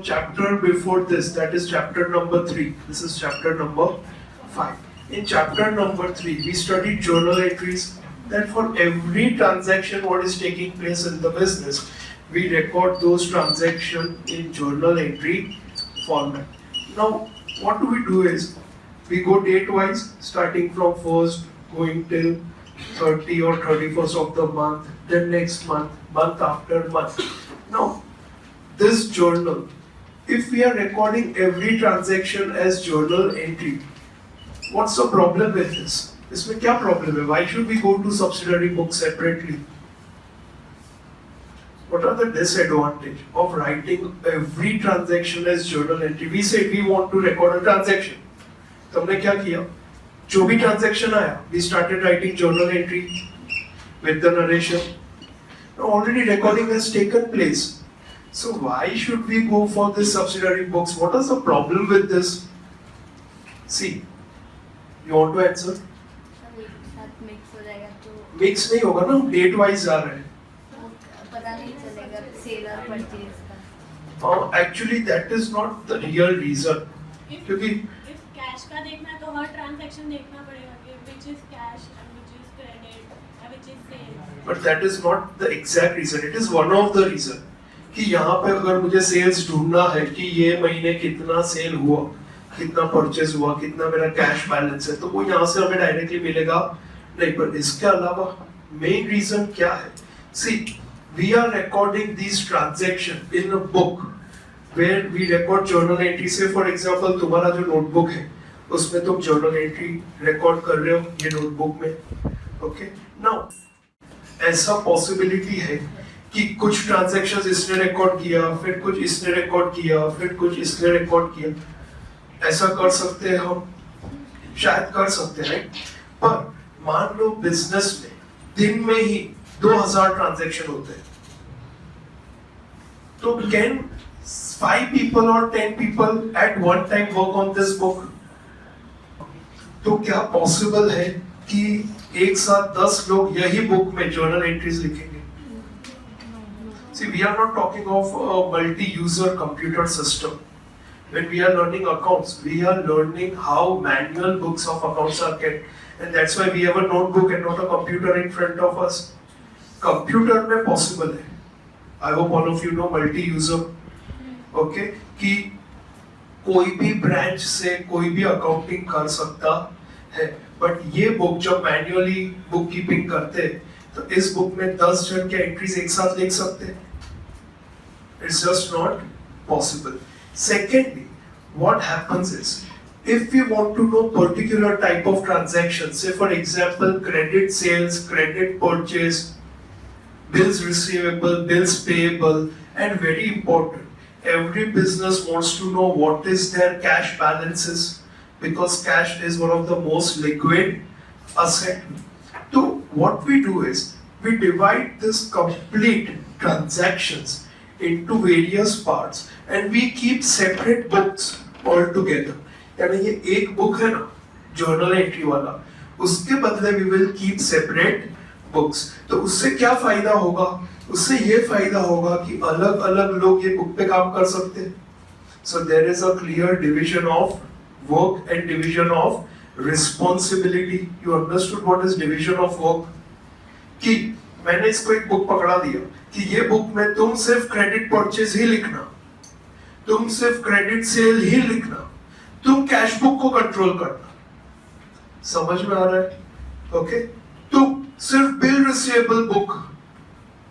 chapter before this, that is chapter number 3. This is chapter number 5. In chapter number 3, we studied journal entries, that for every transaction what is taking place in the business, we record those transactions in journal entry format. Now, what do we do is, we go date wise, starting from 1st, going till 30 or 31st of the month, then next month, month after month. Now, this journal, if we are recording every transaction as journal entry, what's the problem with this? इसमें क्या problem है? Why should we go to subsidiary books separately? What are the disadvantages of writing every transaction as journal entry? We say we want to record a transaction. तो हमने क्या किया? जो भी transaction आया, we started writing journal entry with the narration. Already recording has taken place. So why should we go for this subsidiary books? What is the problem with this? See, you want to answer? Mix नहीं होगा ना, date wise जा रहे हैं, पता नहीं चलेगा cell और परचेज का। Actually that is not the real reason, क्योंकि कैश का देखना है तो हर ट्रांजैक्शन देखना पड़ेगा कि which is cash and which is credit and which is sale. But that is not the exact reason, it is one of the reason कि यहाँ पे अगर मुझे सेल्स ढूंढना है कि ये महीने कितना सेल हुआ, कितना परचेज हुआ, कितना मेरा कैश बैलेंस है, तो वो यहाँ से हमें डायरेक्टली मिलेगा नहीं। पर इसके अलावा मेन रीजन क्या है? See, we are recording this transaction in a book where we record journal entry. Say for example तुम्हारा जो नोटबुक है उसमें तुम जर्नल एंट्री रिकॉर्ड कर रहे हो ये नोटबुक में, ओके। नाउ ऐसा पॉसिबिलिटी है कि कुछ ट्रांजैक्शंस इसने रिकॉर्ड किया, फिर कुछ इसने रिकॉर्ड किया, फिर कुछ इसने रिकॉर्ड किया, ऐसा कर सकते हैं हम, शायद कर सकते हैं। पर मान लो बिजनेस में दिन में ही 2000 ट्रांजैक्शन होते हैं, तो can 5 people or 10 people at one time work on this book? तो क्या पॉसिबल है कि एक साथ 10 लोग यही बुक में जर्नल एंट्रीज लिखेंगे? See, we are not talking of a multi-user computer system. When we are learning accounts, we are learning how manual books of accounts are kept. And that's why we have a notebook and not a computer in front of us. Computer में possible है. I hope all of you know multi-user. Okay? कि कोई भी branch से कोई भी accounting कर सकता है. बट ये बुक जब मैन्युअली बुक कीपिंग करते हैं, तो इस बुक में 10 जन के एंट्रीज एक साथ लिख सकते हैं. It's just not possible. Secondly, what happens is, if we want to know particular type of transactions, say for example credit sales, credit purchase, bills receivable, bills payable, and very important, every business wants to know what is their cash balances, because cash is one of the most liquid asset. So what we do is, we divide this complete transactions into various parts and we keep separate books altogether. यानी ये एक book है ना journal entry वाला, उसके बदले we will keep separate books. तो उससे क्या फायदा होगा? उससे ये फायदा होगा कि अलग अलग लोग ये बुक पे काम कर सकते हैं. So there is a clear division of work and division of responsibility. You understood what is division of work? कि मैंने इसको एक बुक पकड़ा दिया कि ये बुक में तुम सिर्फ क्रेडिट परचेज ही लिखना, तुम सिर्फ क्रेडिट सेल ही लिखना, तुम कैश बुक को कंट्रोल करना. समझ में आ रहा है? ओके. तुम सिर्फ बिल रिसीवेबल बुक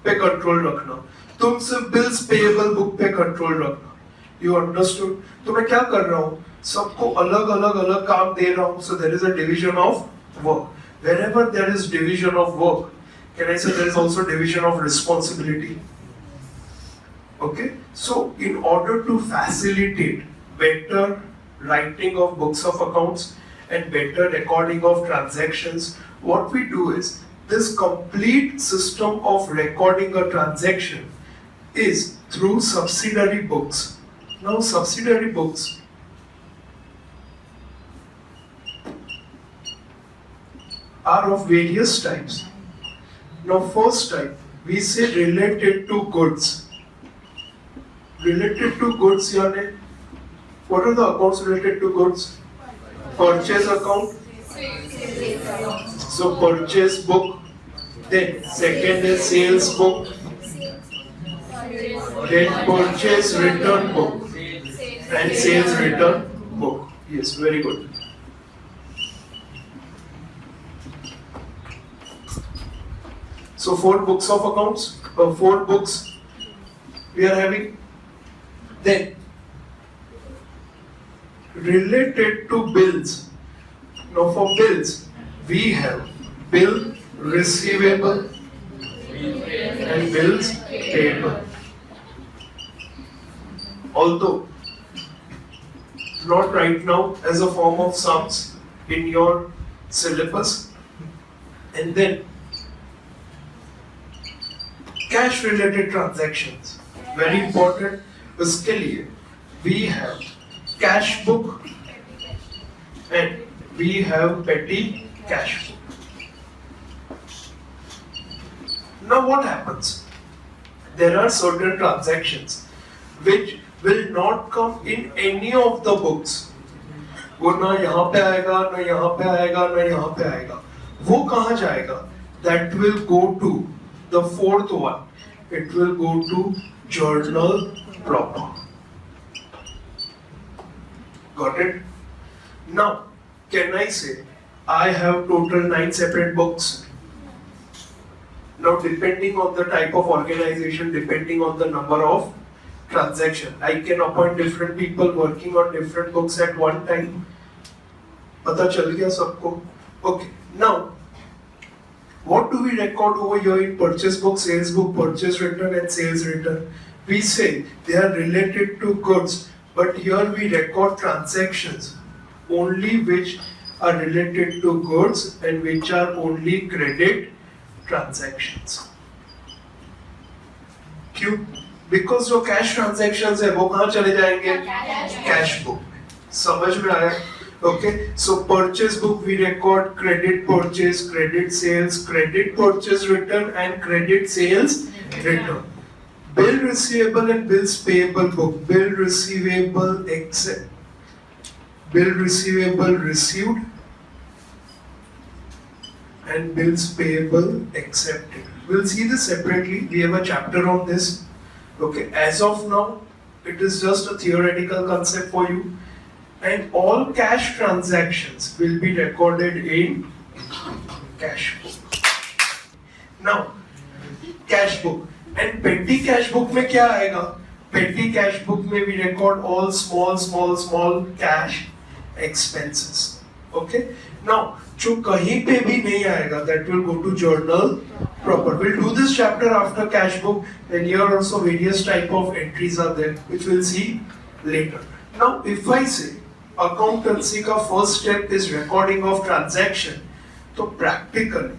पे कंट्रोल रखना, तुम सिर्फ बिल्स पेएबल बुक पे कंट्रोल रखना. You understood? तो मैं क्या कर रहा हूँ, सबको अलग अलग अलग काम दे रहा हूँ. So there is a division of work. Wherever there is division of work, can I say there is also division of responsibility? Okay. So in order to facilitate better writing of books of accounts and better recording of transactions, what we do is, this complete system of recording a transaction is through subsidiary books. Now subsidiary books are of various types. Now first type, we say related to goods. related to goods यानी what are the accounts related to goods? Purchase account. So purchase book. Then second is sales book. Then purchase return book and sales return book. Yes, very good. So 4 books of accounts, 4 books we are having. Then related to bills. Now for bills, we have bill receivable and bills payable. Although not right now as a form of sums in your syllabus. And then cash related transactions, very important. उसके लिए we have cash book and we have petty cash book. Now what happens? There are certain transactions which will not come in any of the books. वो ना यहाँ पे आएगा, ना यहाँ पे आएगा, ना यहाँ पे आएगा. वो कहाँ जाएगा? That will go to the fourth one. It will go to journal proper. Got it? Now, can I say I have total 9 separate books? Now, depending on the type of organization, depending on the number of transaction, I can appoint different people working on different books at one time. पता चल गया सबको? Okay. Now, what do we record over here in purchase book, sales book, purchase return and sales return? We say they are related to goods, but here we record transactions only which are related to goods and which are only credit transactions. क्यों? Because जो cash transactions है वो कहाँ चले जाएंगे? Cash book में. समझ में आया? Okay, so purchase book we record credit purchase, credit sales, credit purchase return and credit sales return. Bill receivable and bills payable book. Bill receivable bill receivable received and bills payable accepted. We'll see this separately. We have a chapter on this. Okay, as of now, it is just a theoretical concept for you. And all cash transactions will be recorded in cash book. Now, cash book and petty cash book में क्या आएगा? Petty cash book में we record all small cash expenses. Okay? Now, जो कहीं पे भी नहीं आएगा, that will go to journal proper. We'll do this chapter after cash book. And here also various type of entries are there, which we'll see later. Now, if I say accountancy का first step is recording of transaction, तो practically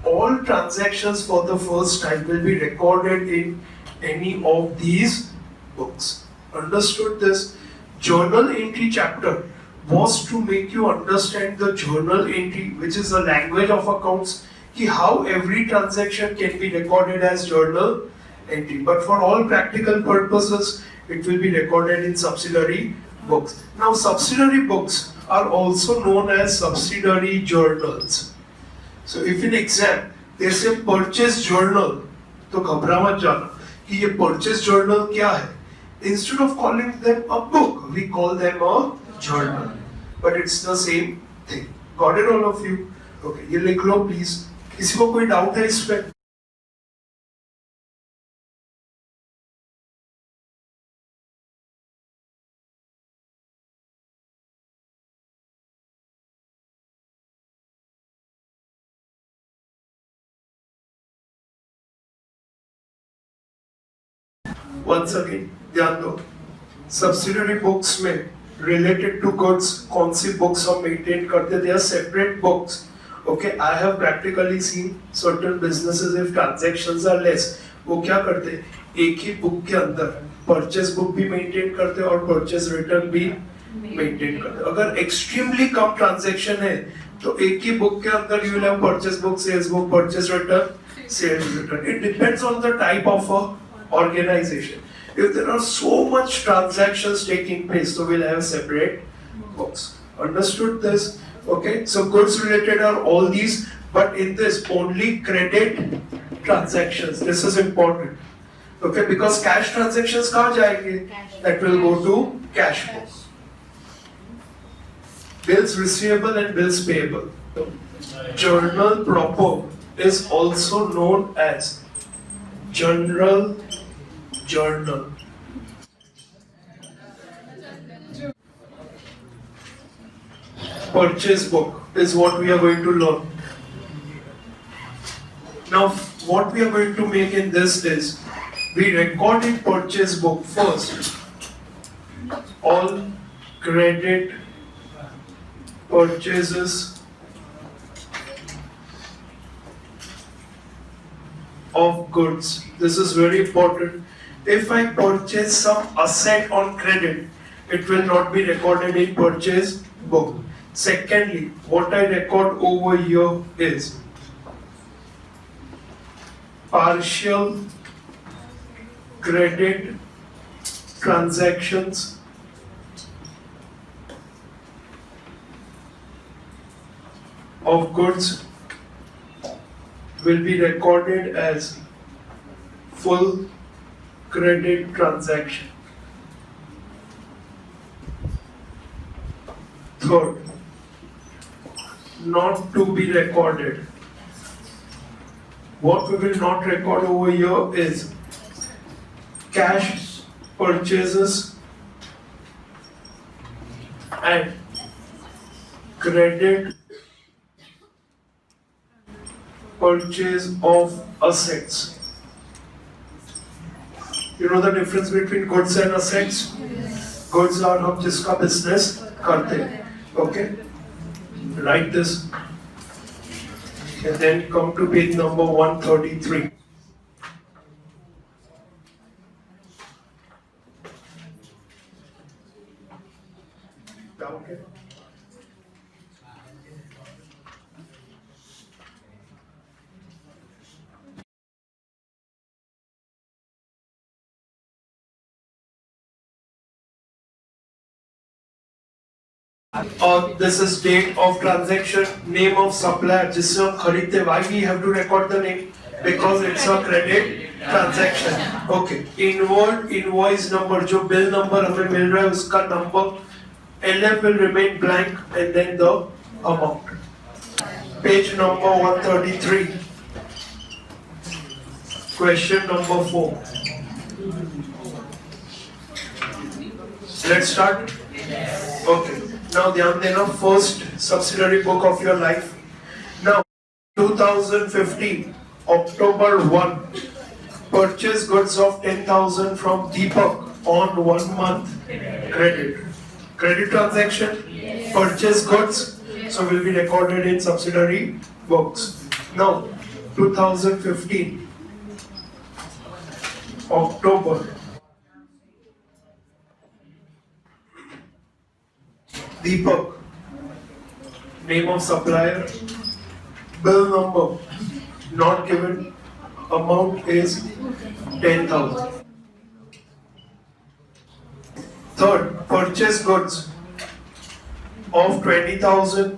all transactions for the first time will be recorded in any of these books. Understood this? Journal entry chapter was to make you understand the journal entry, which is the language of accounts, कि how every transaction can be recorded as journal entry. But for all practical purposes, it will be recorded in subsidiary books. Now, subsidiary books are also known as subsidiary journals. So, if in exam they say purchase journal, तो घबरा मत जाना कि ये purchase journal क्या है. Instead of calling them a book, we call them a journal. But it's the same thing. Got it, all of you? Okay, ये लिख लो please. किसी को कोई doubt है इस पे? Once again, ध्यान दो. Subsidiary books में related to goods कौन सी books हम maintain करते? They are separate books. Okay, I have practically seen certain businesses if transactions are less, वो क्या करते? एक ही book के अंदर purchase book भी maintain करते और purchase return भी maintain करते. अगर extremely कम transaction है, तो एक ही book के अंदर you will have purchase book, sales book, purchase return, sales return. It depends on the type of a organization. If there are so much transactions taking place, so we'll have separate books. Understood this? Okay, so goods related are all these, but in this only credit transactions. This is important. Okay, because cash transactions कहाँ जाएंगे? That will go to cash book. Bills receivable and bills payable. Journal proper is also known as general journal. Purchase book is what we are going to learn. Now, what we are going to make in this is, we record in purchase book first all credit purchases of goods. This is very important. If I purchase some asset on credit, it will not be recorded in purchase book. Secondly, what I record over here is partial credit transactions of goods will be recorded as full credit transaction. Third, not to be recorded. What we will not record over here is cash purchases and credit purchase of assets. You know the difference between goods and assets? Goods are हम जिसका business करते हैं. Okay? Write this. And then come to page number 133. Okay. This is date of transaction, name of supplier, जिससे हम खरीदते. Why we have to record the name? Because it's a credit transaction. Okay. Inward invoice number, जो bill number हमें मिल रहा है उसका number, LF will remain blank and then the amount. Page number 133. Question number 4. Let's start. Okay. Now ध्यान देना, first subsidiary book of your life. Now 2015 October 1, purchase goods of 10,000 from Deepak on 1 month credit. Credit transaction, purchase goods, so will be recorded in subsidiary books. Now 2015 October, Deepak, name of supplier, bill number not given, amount is 10,000. Third, purchase goods of 20,000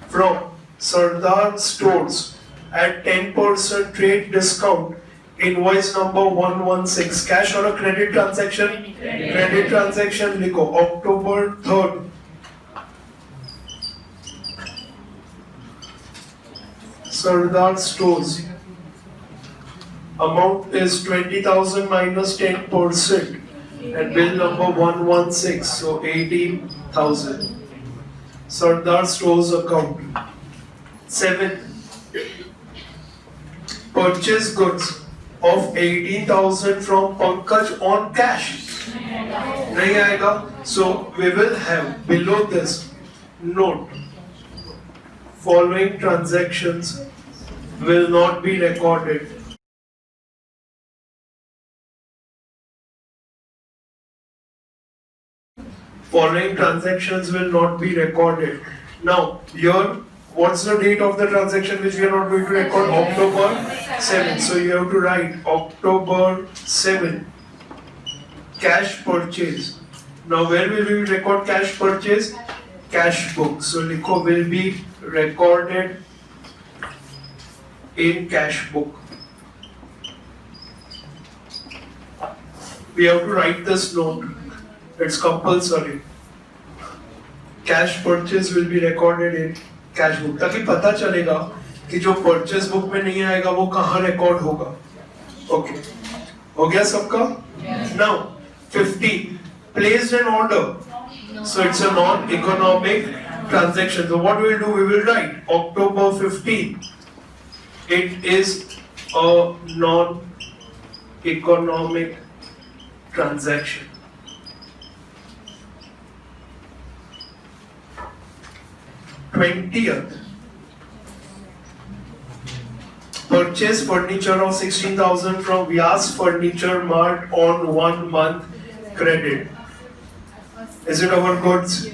from Sardar Stores at 10% trade discount. Invoice number 116. Cash or a credit transaction? Credit transaction लिखो. October 3rd. Sardar Stores. Amount is 20,000 minus 10% and bill number 116, so 18,000. Sardar Stores account. 7. Purchase goods of 18,000 from Pankaj on cash. नहीं आएगा, so we will have below this note. Following transactions will not be recorded. Following transactions will not be recorded. Now, here, what's the date of the transaction which we are not going to record? October 7. So you have to write October 7. cash purchase. Now where will we record cash purchase? Cash book. So लिखो will be recorded in cash book. We have to write this note. It's compulsory. Cash purchase will be recorded in cash book. ताकि पता चलेगा कि जो purchase book में नहीं आएगा वो कहाँ record होगा. Okay. हो गया सबका? Now 50. Placed an order. So it's a non-economic transaction. So what we will do? We will write October 15. It is a non-economic transaction. th purchase furniture of 16,000 from Vyas Furniture Mart on 1 month credit. Is it our goods?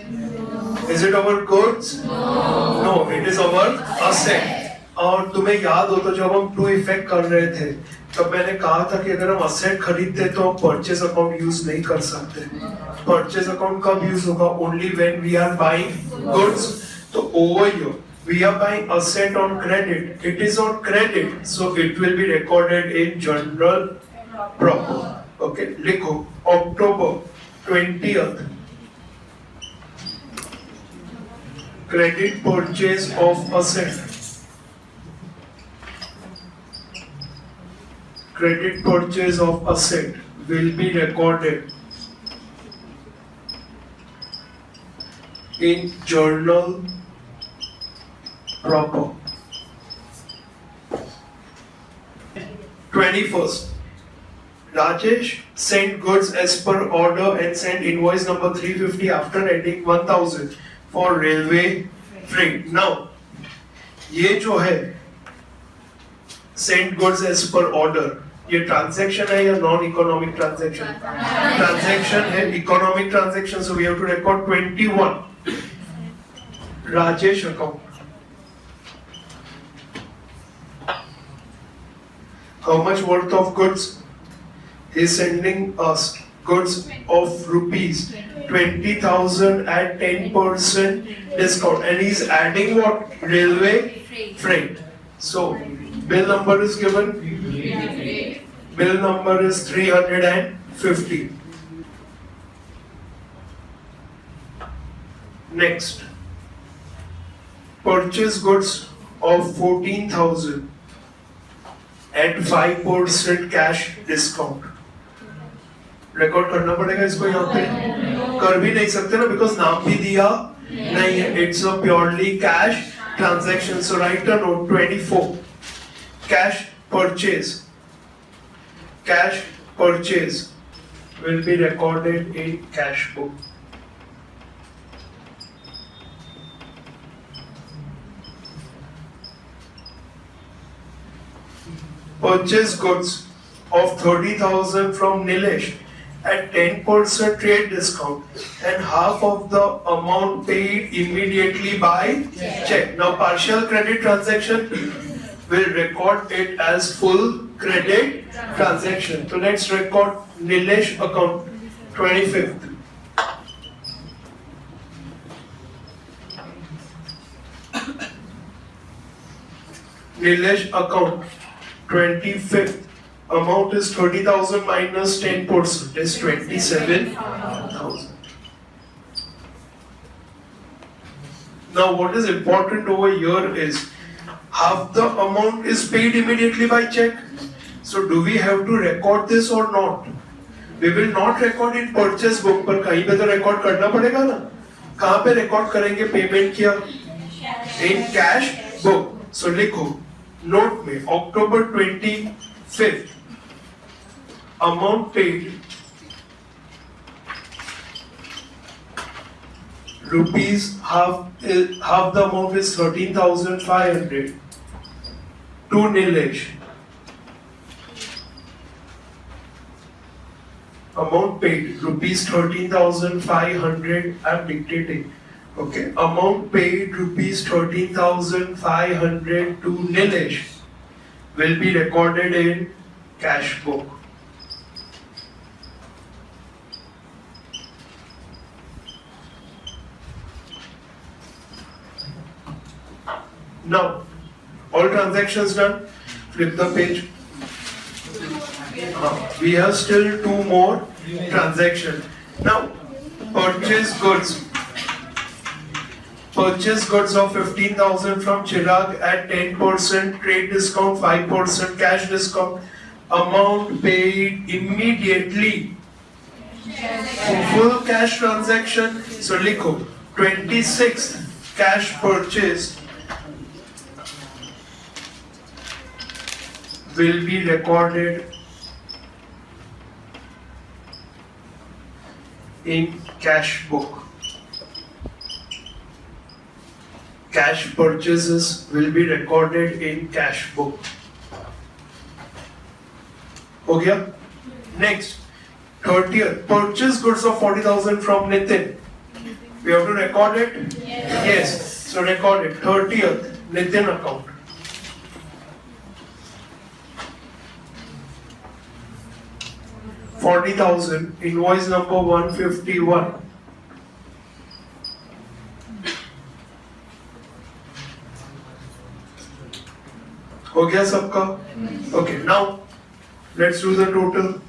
Is it our goods? No, it is our asset. और तुम्हें याद हो तो जब हम to effect कर रहे थे तब मैंने कहा था कि अगर हम असेट खरीदते तो हम परचेज अकाउंट यूज नहीं कर सकते. परचेज अकाउंट कब यूज होगा? Only when we are buying goods. तो over here we are buying asset on credit. It is on credit, so it will be recorded in general proper. Okay, लिखो October 20th. Credit purchase of asset. Credit purchase of asset will be recorded in journal proper. 21st. Rajesh sent goods as per order and sent invoice number 350 after adding 1000 for railway freight. Now, ये जो है sent goods as per order, ये transaction है या non-economic transaction? Transaction है, economic transaction, so we have to record 21. Rajesh account. How much worth of goods? He is sending us goods of rupees 20,000 at 10% discount, and he is adding what? Railway freight. So bill number is given. Bill number is 350. Next, purchase goods of 14,000 at 5% cash discount. Record करना पड़ेगा इसको यहाँ पे. कर भी नहीं सकते ना, बिकॉज नाम भी दिया नहीं है. It's a purely cash transaction. So right a note 24. Cash purchase will be recorded in cash book. Purchase goods of 30,000 from Nilesh at 10% trade discount and half of the amount paid immediately by check. Now partial credit transaction will record it as full credit transaction. So let's record Nilesh account 25th. Nilesh account 25th. Amount is 30,000 minus 10% is 27,000. Now what is important over here is half the amount is paid immediately by check. So do we have to record this or not? We will not record in purchase book, पर कहीं पे तो record करना पड़ेगा ना. कहाँ पे record करेंगे payment किया? In cash book. So लिखो note में October 25th amount paid rupees half the amount is 13,500 to Nilesh. Amount paid rupees 13,500. I'm dictating. Okay. Amount paid rupees 13,500 to Nilesh will be recorded in cash book. Now, all transactions done. Flip the page. We have still 2 more transactions. Now, purchase goods. Purchase goods of 15,000 from Chirag at 10% trade discount, 5% cash discount. Amount paid immediately. Full cash transaction. So likho 26th cash purchased will be recorded in cash book. Cash purchases will be recorded in cash book. हो गया? Next, 30th purchase goods of 40,000 from Nitin. We have to record it? Yes. So record it. 30th Nitin account. $40,000 invoice number 151. हो गया सबका? Okay, now let's do the total.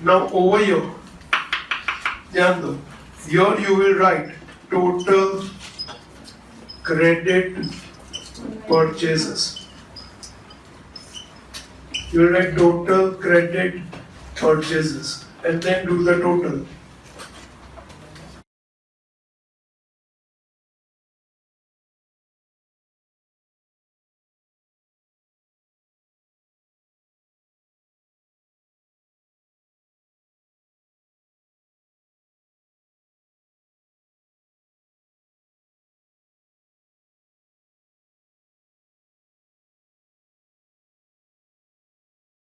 Now over here, ध्यान दो. Here you will write total credit purchases. You will write total credit purchases and then do the total.